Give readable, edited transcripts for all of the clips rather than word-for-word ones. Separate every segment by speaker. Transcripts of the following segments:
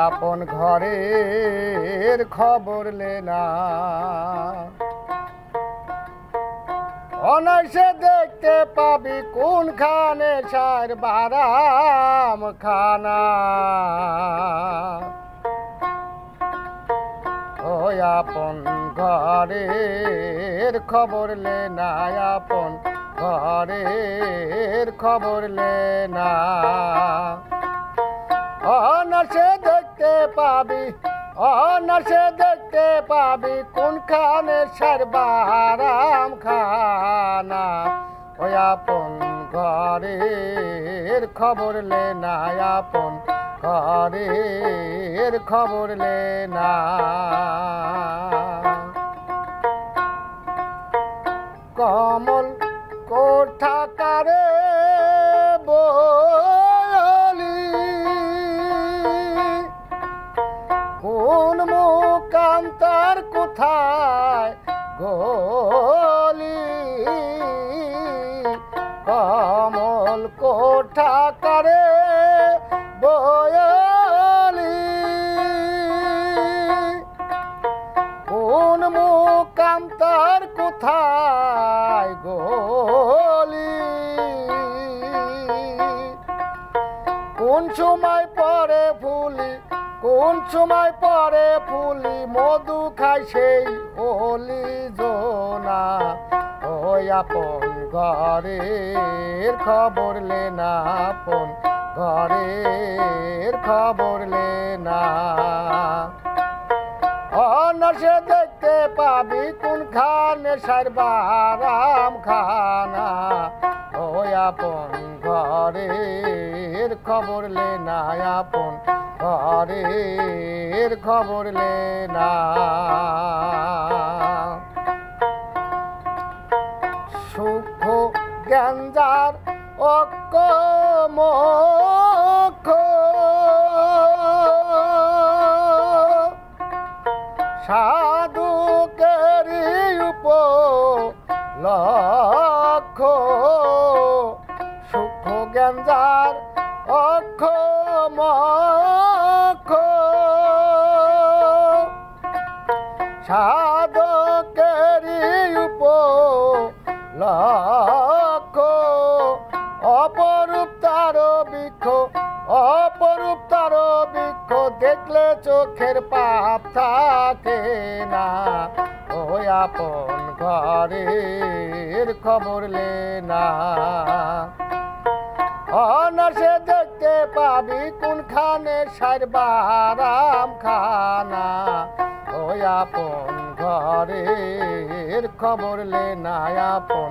Speaker 1: আপন ঘরের খবর লেনা অনায়াসে দেখতে পাবি কোনখানে সার বারাম খানা ওই আপন ঘরের খবর লেনা আপন ঘরের খবর লেনা অনায়াসে দেখতে পাবি অনায়াসে দেখতে পাবি কোনখানে সারবারাম খানা ওই আপন ঘরের খবর লেনা আপন ঘরের খবর লেনা কমল কোঠাকারে কোন মুকান্তার কোথায় গলি কমল কোঠাকারে বয়লি কোন মুকান্তার কোথায় গলি কোন সময় পরে ফুলি কোন সময় পরে ফুলি মধু খাই সেই হলি জোনা ওই আপন ঘরের খবর লেনা আপন ঘরের খবর লেনা অনায়াসে দেখতে পাবি কোনখানে সারবারাম খানা ওই আপন ঘরের খবর লেনা আপন ঘরের খবর লেনা সুখ গঞ্জার অক্ক মুখ সাধুকেরি উপলক্ষ সুখ গঞ্জার অক্ষ মুখ সাধকেরি উপলক্ষ অপরূপ তার বৃক্ষ অপরূপ তার বৃক্ষ দেখলে চোখের পাপ থাকে না ওই আপন ঘরের খবর লেনা অনায়াসে দেখতে পাবি কোনখানে সারবারাম খানা ওই আপন ঘরের খবর লেনা আপন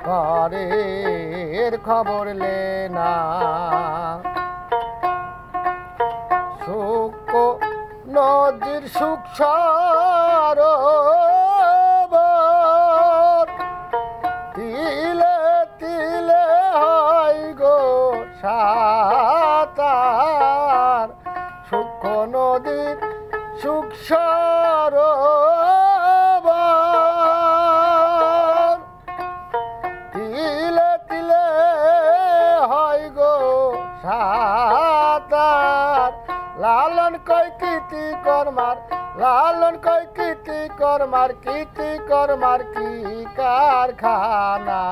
Speaker 1: ঘরের খবর লেনা সুখ নদীর সুখ সরোবর তিলে তিলে হয় গো সাতার সুখ নদীর সুখ সরোবর তিলে তিলে হয় গো সাতার লালন কয় কীর্তি করমার লালন কয় কীর্তি করমার কীর্তি করমার কি কারখানা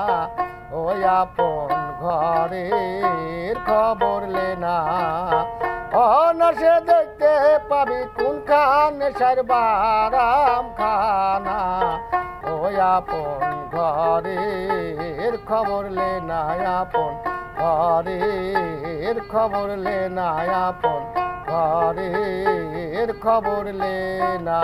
Speaker 1: ওই আপন ঘরের খবর লেনা অনায়াসে দেখতে পাবি কোনখানে সারবারাম খানা ওই আপন ঘরের খবর লেনা আপন ঘরের খবর লেনা আপন ঘরের খবর লেনা।